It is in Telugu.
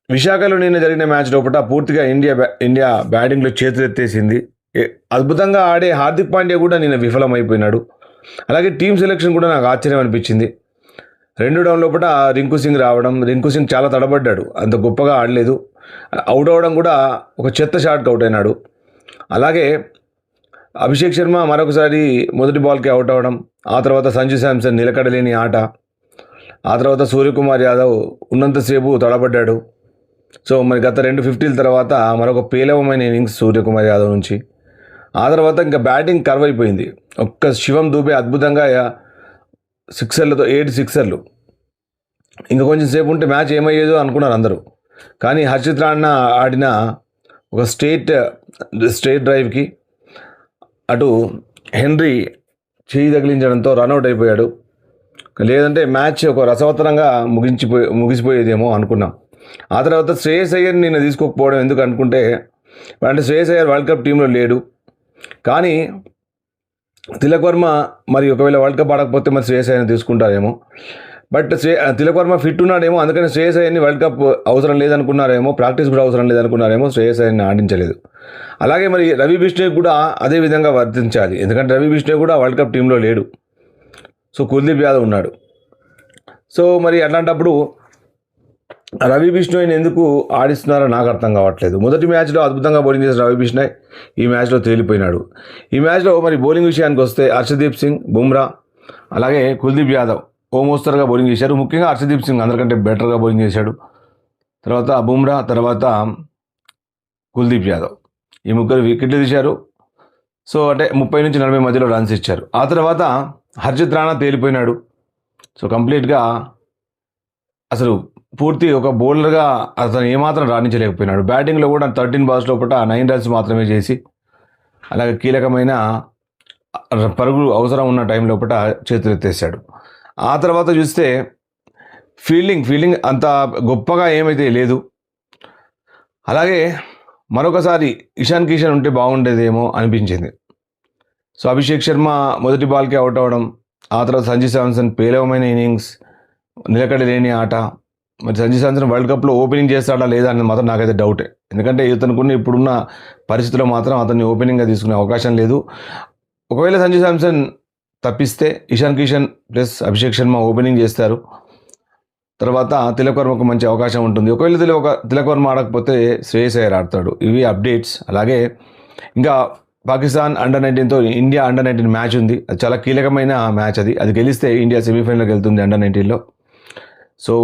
విశాఖలో నిన్న జరిగిన మ్యాచ్ లోపల పూర్తిగా ఇండియా బ్యాటింగ్లో చేతులెత్తేసింది. అద్భుతంగా ఆడే హార్దిక్ పాండ్యా కూడా నిన్న విఫలమైపోయినాడు. అలాగే టీమ్ సెలెక్షన్ కూడా నాకు ఆశ్చర్యం అనిపించింది. 2 డౌన్ లోపల రింకు సింగ్ చాలా తడబడ్డాడు, అంత గొప్పగా ఆడలేదు. అవుట్ అవ్వడం కూడా ఒక చెత్త షాట్కి అవుట్ అయినాడు. అలాగే అభిషేక్ శర్మ మరొకసారి మొదటి బాల్కి అవుట్ అవ్వడం, ఆ తర్వాత సంజు శాంసన్ నిలకడలేని ఆట, ఆ తర్వాత సూర్యకుమార్ యాదవ్ ఉన్నంతసేపు తడబడ్డాడు. సో మరి గత 2 50ల తర్వాత మరొక పేలవమైన ఇన్నింగ్స్ సూర్యకుమార్ యాదవ్ నుంచి. ఆ తర్వాత ఇంకా బ్యాటింగ్ కర్వ్ అయిపోయింది. ఒక్క శివం దూబే అద్భుతంగా 8 సిక్సర్లు. ఇంకా కొంచెం సేపు ఉంటే మ్యాచ్ ఏమయ్యేదో అనుకున్నారు అందరూ. కానీ హర్షిత్ రాణా ఆడిన ఒక స్ట్రేట్ డ్రైవ్కి అటు హెన్రీ చేయి తగిలించడంతో రన్అట్ అయిపోయాడు. లేదంటే మ్యాచ్ ఒక రసవత్తరంగా ముగిసిపోయేదేమో అనుకున్నాం. ఆ తర్వాత శ్రేయస్ అయ్యర్ నిన్న తీసుకోకపోవడం ఎందుకు అనుకుంటే, అంటే శ్రేయస్ అయ్యర్ వరల్డ్ కప్ టీంలో లేడు. కానీ తిలక్ వర్మ మరి ఒకవేళ వరల్డ్ కప్ ఆడకపోతే మరి శ్రేయస్ అయ్యర్ని తీసుకుంటారేమో. బట్ తిలక్ వర్మ ఫిట్ ఉన్నాడేమో, అందుకని శ్రేయస్ అయ్యర్ని వరల్డ్ కప్ అవసరం లేదనుకున్నారేమో, ప్రాక్టీస్ కూడా అవసరం లేదనుకున్నారేమో, శ్రేయస్ అయ్యర్ని ఆడించలేదు. అలాగే మరి రవి బిష్ణోయ్ కూడా అదే విధంగా వర్తించాలి, ఎందుకంటే రవి బిష్ణోయ్ కూడా వరల్డ్ కప్ టీంలో లేడు. సో కుల్దీప్ యాదవ్ ఉన్నాడు. సో మరి అట్లాంటప్పుడు రవి బిష్ణోయ్ని ఎందుకు ఆడిస్తున్నారో నాకు అర్థం కావట్లేదు. మొదటి మ్యాచ్లో అద్భుతంగా బౌలింగ్ చేసిన రవి బిష్ణోయ్ ఈ మ్యాచ్లో తేలిపోయినాడు. ఈ మ్యాచ్లో మరి బౌలింగ్ విషయానికి వస్తే హర్షదీప్ సింగ్, బుమ్రా అలాగే కుల్దీప్ యాదవ్ ఓ మోస్తరుగా బౌలింగ్ చేశారు. ముఖ్యంగా హర్షదీప్ సింగ్ అందరికంటే బెటర్గా బౌలింగ్ చేశాడు. తర్వాత బుమ్రా, తర్వాత కుల్దీప్ యాదవ్, ఈ ముగ్గురు వికెట్లు తీశారు. సో అంటే 30 నుంచి 40 మధ్యలో రన్స్ ఇచ్చారు. ఆ తర్వాత హర్షిత్ రాణా తేలిపోయినాడు. సో కంప్లీట్గా అసలు పూర్తి ఒక బౌలర్గా అతను ఏమాత్రం రాణించలేకపోయినాడు. బ్యాటింగ్లో కూడా 13 బాల్స్ లోపల 9 రన్స్ మాత్రమే చేసి, అలాగే కీలకమైన పరుగులు అవసరం ఉన్న టైం లోపల చేతులెత్తేసాడు. ఆ తర్వాత చూస్తే ఫీల్డింగ్ అంత గొప్పగా ఏమైతే లేదు. అలాగే మరొకసారి ఇషాన్ కిషన్ ఉంటే బాగుండేదేమో అనిపించింది. సో అభిషేక్ శర్మ మొదటి బాల్కి అవుట్ అవ్వడం, ఆ తర్వాత సంజు శాంసన్ పేలవమైన ఇన్నింగ్స్, నిలకడలేని ఆట. మరి సంజు శాంసన్ వరల్డ్ కప్లో ఓపెనింగ్ చేస్తాడా లేదా అనేది మాత్రం నాకైతే డౌటే. ఎందుకంటే ఇతనుకున్న ఇప్పుడున్న పరిస్థితుల్లో మాత్రం అతన్ని ఓపెనింగ్గా తీసుకునే అవకాశం లేదు. ఒకవేళ సంజు శాంసన్ తప్పిస్తే ఇషాన్ కిషన్ ప్లస్ అభిషేక్ శర్మ ఓపెనింగ్ చేస్తారు. తర్వాత తిలక్ వర్మకు మంచి అవకాశం ఉంటుంది. ఒకవేళ తిలక్ వర్మ ఆడకపోతే శ్రేయస్ అయ్యర్ ఆడతాడు. ఇవి అప్డేట్స్. అలాగే ఇంకా పాకిస్తాన్ అండర్-19తో ఇండియా అండర్-19 మ్యాచ్ ఉంది. అది చాలా కీలకమైన మ్యాచ్. అది గెలిస్తే ఇండియా సెమీఫైనల్కి వెళ్తుంది అండర్-19లో. సో